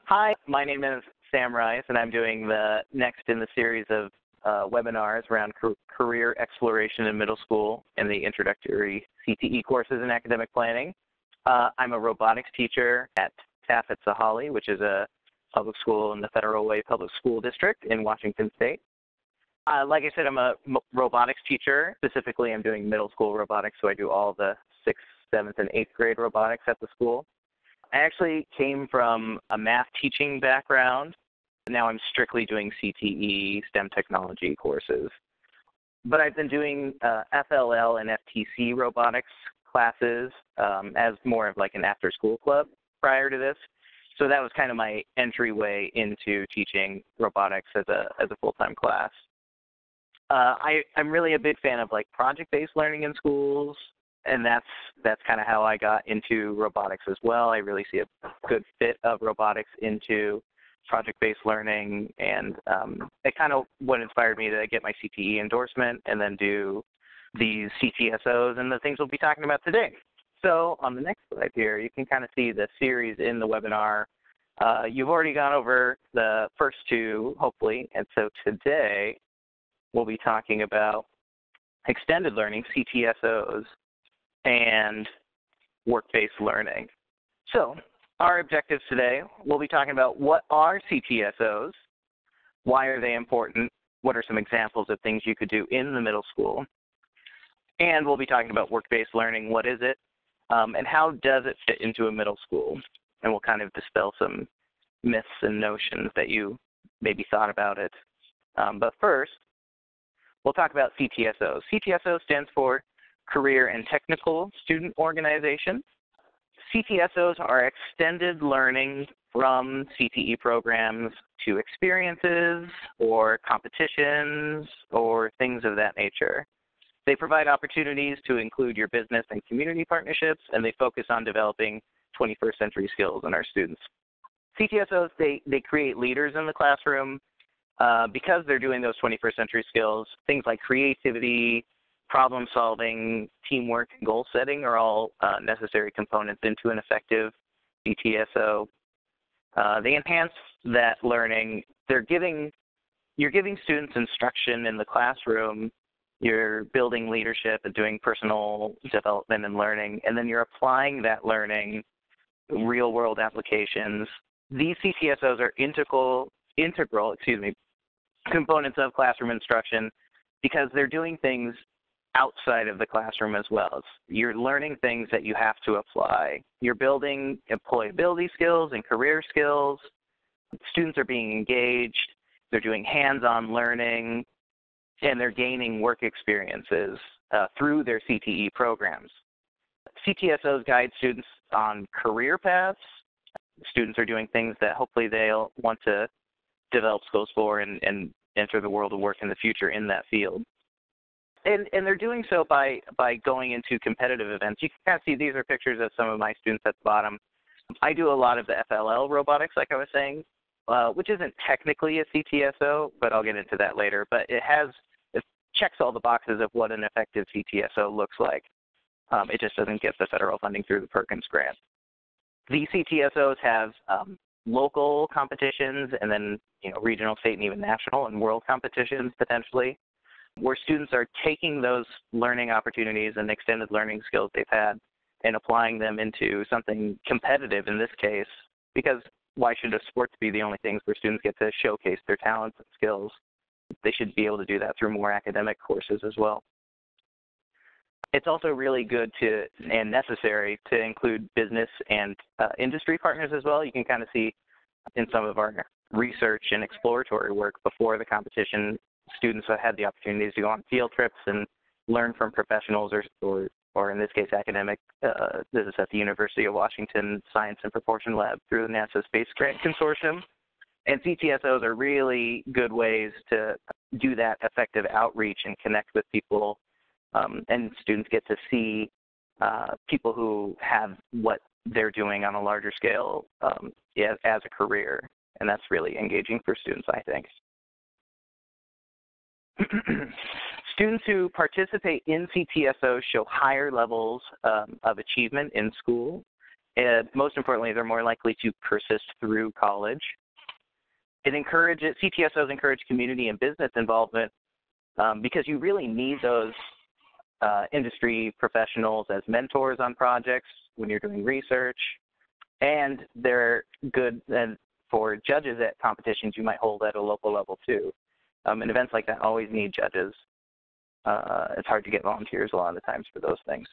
Hi, my name is Sam Rice, and I'm doing the next in the series of webinars around career exploration in middle school and the introductory CTE courses in academic planning. I'm a robotics teacher at Taft-Sahaly, which is a public school in the Federal Way Public School District in Washington State. Like I said, I'm a robotics teacher. Specifically, I'm doing middle school robotics, so I do all the 6th, 7th, and 8th grade robotics at the school. I actually came from a math teaching background. Now I'm strictly doing CTE, STEM technology courses. But I've been doing FLL and FTC robotics classes as more of like an after-school club prior to this. So that was kind of my entryway into teaching robotics as a full-time class. I'm really a big fan of like project-based learning in schools, and that's kind of how I got into robotics as well. I really see a good fit of robotics into project-based learning, and it kind of what inspired me to get my CTE endorsement and then do these CTSOs and the things we'll be talking about today. So on the next slide here, you can kind of see the series in the webinar. You've already gone over the first two, hopefully, and so today we'll be talking about extended learning, CTSOs, and work-based learning. So our objectives today, we'll be talking about what are CTSOs, why are they important, what are some examples of things you could do in the middle school, and we'll be talking about work-based learning, what is it, and how does it fit into a middle school, and we'll kind of dispel some myths and notions that you maybe thought about it. But first, we'll talk about CTSOs. CTSO stands for Career and Technical Student Organization. CTSOs are extended learning from CTE programs to experiences or competitions or things of that nature. They provide opportunities to include your business and community partnerships, and they focus on developing 21st century skills in our students. CTSOs, they create leaders in the classroom because they're doing those 21st century skills. Things like creativity, problem solving, teamwork, and goal setting are all necessary components into an effective CTSO. They enhance that learning. You're giving students instruction in the classroom. You're building leadership and doing personal development and learning, and then you're applying that learning, real-world applications. These CTSOs are integral components of classroom instruction because they're doing things outside of the classroom as well. You're learning things that you have to apply. You're building employability skills and career skills. Students are being engaged. They're doing hands-on learning, and they're gaining work experiences through their CTE programs. CTSOs guide students on career paths. Students are doing things that hopefully they'll want to develop skills for and enter the world of work in the future in that field. And they're doing so by going into competitive events. You can kind of see these are pictures of some of my students at the bottom. I do a lot of the FLL robotics, like I was saying, which isn't technically a CTSO, but I'll get into that later. But it checks all the boxes of what an effective CTSO looks like. It just doesn't get the federal funding through the Perkins grant. These CTSOs have local competitions and then regional, state, and even national and world competitions potentially, where students are taking those learning opportunities and extended learning skills they've had and applying them into something competitive in this case, because why should a sports be the only things where students get to showcase their talents and skills? They should be able to do that through more academic courses as well. It's also really good and necessary to include business and industry partners as well. You can kind of see in some of our research and exploratory work before the competition, students have had the opportunities to go on field trips and learn from professionals or in this case, academic. This is at the University of Washington Science and Propulsion Lab through the NASA Space Grant Consortium. And CTSOs are really good ways to do that effective outreach and connect with people, and students get to see people who have what they're doing on a larger scale as a career, and that's really engaging for students, I think. Students who participate in CTSO show higher levels of achievement in school Most importantly, they're more likely to persist through college. CTSOs encourage community and business involvement because you really need those industry professionals as mentors on projects when you're doing research, and they're good for judges at competitions you might hold at a local level too. And events like that always need judges. It's hard to get volunteers a lot of the times for those things,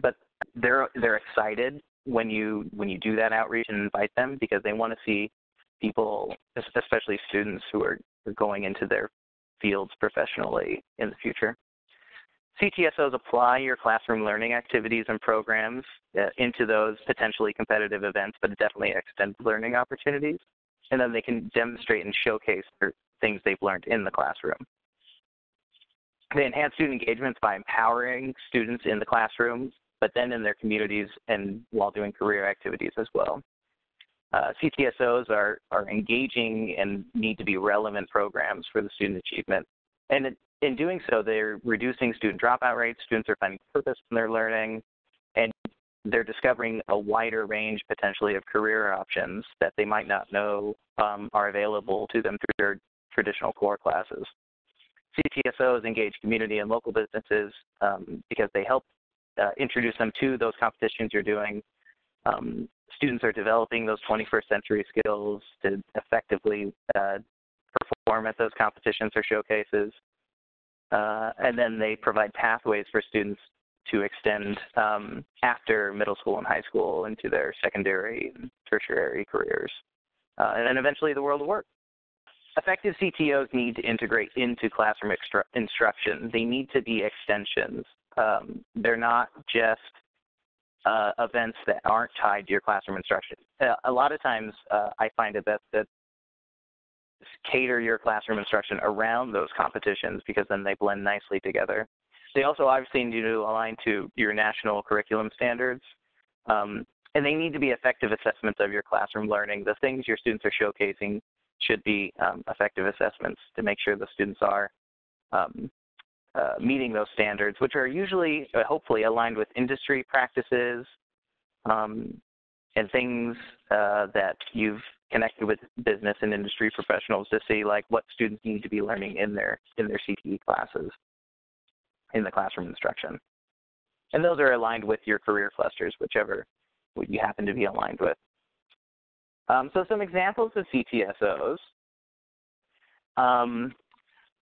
but they're excited when you do that outreach and invite them because they want to see people, especially students who are going into their fields professionally in the future. CTSOs apply your classroom learning activities and programs into those potentially competitive events, but definitely extend learning opportunities. And then they can demonstrate and showcase things they've learned in the classroom. They enhance student engagements by empowering students in the classroom, but then in their communities and while doing career activities as well. CTSOs are engaging and need to be relevant programs for the student achievement. And in doing so, they're reducing student dropout rates, students are finding purpose in their learning, and they're discovering a wider range potentially of career options that they might not know are available to them through their traditional core classes. CTSOs engage community and local businesses because they help introduce them to those competitions you're doing. Students are developing those 21st century skills to effectively perform at those competitions or showcases. And then they provide pathways for students to extend after middle school and high school into their secondary and tertiary careers, and then eventually the world of work. Effective CTOs need to integrate into classroom instruction. They need to be extensions. They're not just events that aren't tied to your classroom instruction. A lot of times I find it best to cater your classroom instruction around those competitions because then they blend nicely together. They also obviously need to align to your national curriculum standards, and they need to be effective assessments of your classroom learning. The things your students are showcasing should be effective assessments to make sure the students are meeting those standards, which are usually, hopefully, aligned with industry practices and things that you've connected with business and industry professionals to see like what students need to be learning in their CTE classes in the classroom instruction. And those are aligned with your career clusters, whichever you happen to be aligned with. So some examples of CTSOs.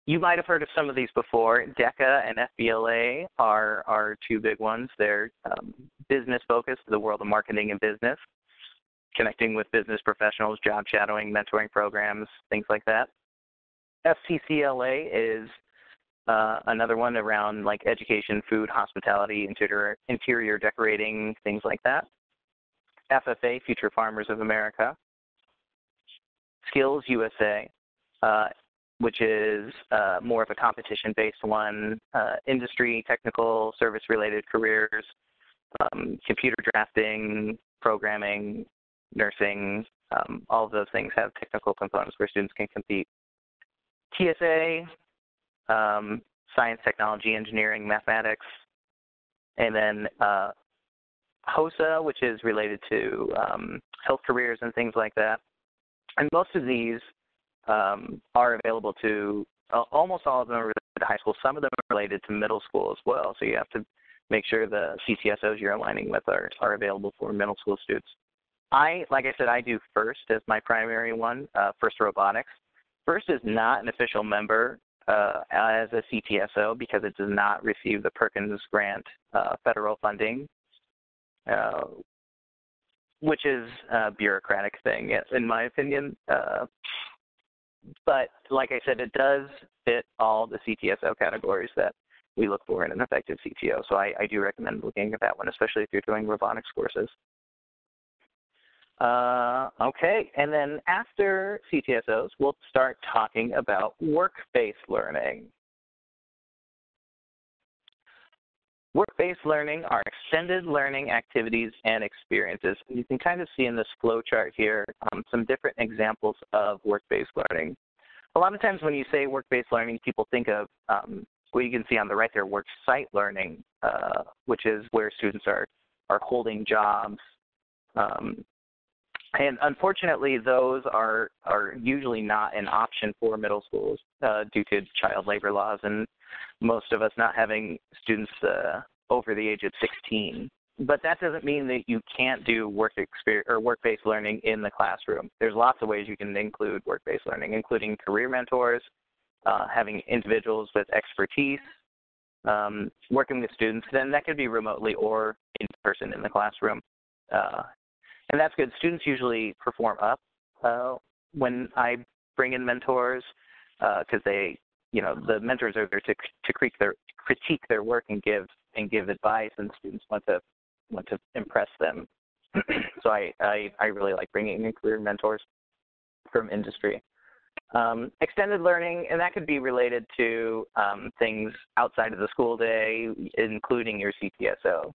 You might have heard of some of these before. DECA and FBLA are two big ones. They're business-focused, the world of marketing and business, connecting with business professionals, job shadowing, mentoring programs, things like that. FCCLA is another one around like education, food, hospitality, interior decorating, things like that. FFA, Future Farmers of America. Skills USA, which is more of a competition-based one, industry, technical, service-related careers, computer drafting, programming, nursing, all of those things have technical components where students can compete. TSA, science, technology, engineering, mathematics, and then HOSA, which is related to health careers and things like that. And most of these are available to, almost all of them are related to high school. Some of them are related to middle school as well. So you have to make sure the CTSOs you're aligning with are available for middle school students. Like I said, I do FIRST as my primary one, FIRST Robotics. FIRST is not an official member as a CTSO because it does not receive the Perkins Grant federal funding, which is a bureaucratic thing, in my opinion. But like I said, it does fit all the CTSO categories that we look for in an effective CTO. So I do recommend looking at that one, especially if you're doing robotics courses. Okay, and then after CTSOs, we'll start talking about work-based learning. Work-based learning are extended learning activities and experiences. And you can kind of see in this flow chart here some different examples of work-based learning. A lot of times when you say work-based learning, people think of what you can see on the right there, work site learning, which is where students are holding jobs And unfortunately, those are usually not an option for middle schools due to child labor laws and most of us not having students over the age of 16. But that doesn't mean that you can't do work-based learning in the classroom. There's lots of ways you can include work-based learning, including career mentors, having individuals with expertise, working with students. Then that could be remotely or in person in the classroom. And that's good. Students usually perform up when I bring in mentors because the mentors are there to critique their work and give advice, and students want to impress them. So I really like bringing in career mentors from industry. Extended learning, and that could be related to things outside of the school day, including your CTSO.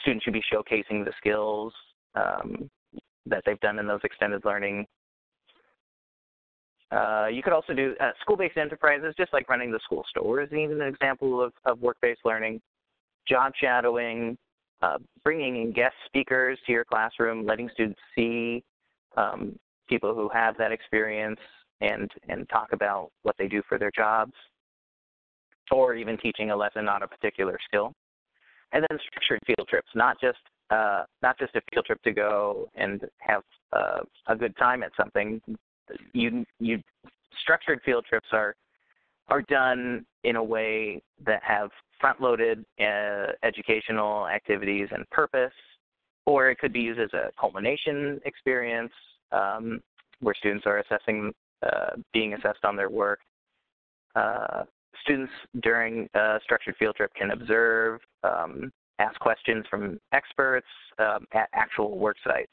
Students should be showcasing the skills that they've done in those extended learning. You could also do school-based enterprises, just like running the school store is even an example of work-based learning. Job shadowing, bringing in guest speakers to your classroom, letting students see people who have that experience and talk about what they do for their jobs, or even teaching a lesson on a particular skill. And then structured field trips, not just a field trip to go and have a good time at something. Structured field trips are done in a way that have front-loaded educational activities and purpose, or it could be used as a culmination experience where students are being assessed on their work. Students during a structured field trip can observe, ask questions from experts at actual work sites.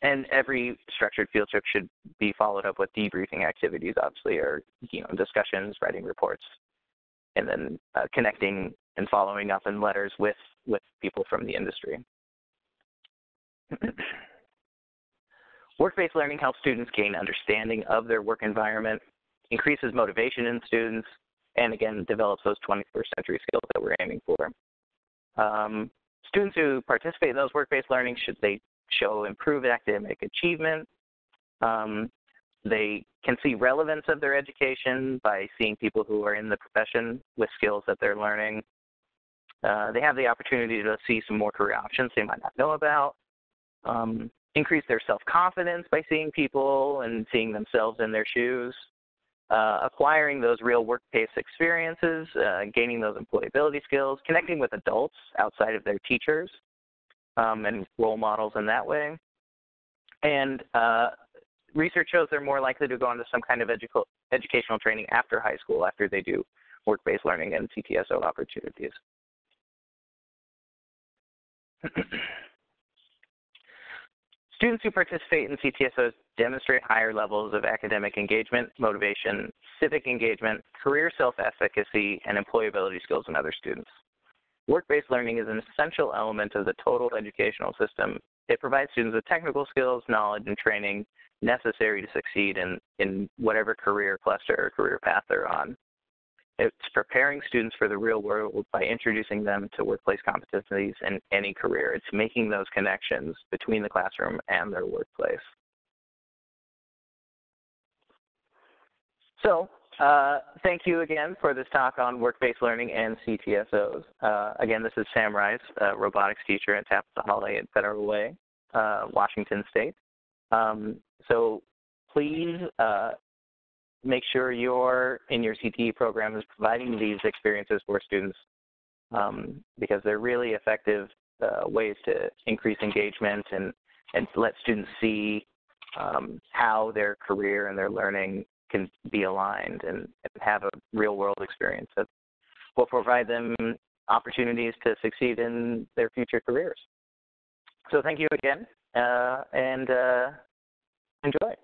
And every structured field trip should be followed up with debriefing activities, obviously, or discussions, writing reports, and then connecting and following up in letters with people from the industry. Work-based learning helps students gain understanding of their work environment, increases motivation in students, and again, develops those 21st century skills that we're aiming for. Students who participate in those work-based learning, they show improved academic achievement. They can see relevance of their education by seeing people who are in the profession with skills that they're learning. They have the opportunity to see some more career options they might not know about. Increase their self-confidence by seeing people and seeing themselves in their shoes. Acquiring those real workplace experiences, gaining those employability skills, connecting with adults outside of their teachers, and role models in that way. And research shows they're more likely to go on to some kind of educational training after high school, after they do work-based learning and CTSO opportunities. Students who participate in CTSOs demonstrate higher levels of academic engagement, motivation, civic engagement, career self-efficacy, and employability skills in other students. Work-based learning is an essential element of the total educational system. It provides students with technical skills, knowledge, and training necessary to succeed in whatever career cluster or career path they're on. It's preparing students for the real world by introducing them to workplace competencies in any career. It's making those connections between the classroom and their workplace. So, thank you again for this talk on work-based learning and CTSOs. Again, this is Sam Rice, robotics teacher at Tappahannock at Federal Way, Washington State. So please make sure in your CTE program is providing these experiences for students because they're really effective ways to increase engagement and let students see how their career and their learning can be aligned and have a real-world experience that will provide them opportunities to succeed in their future careers. So thank you again, and enjoy.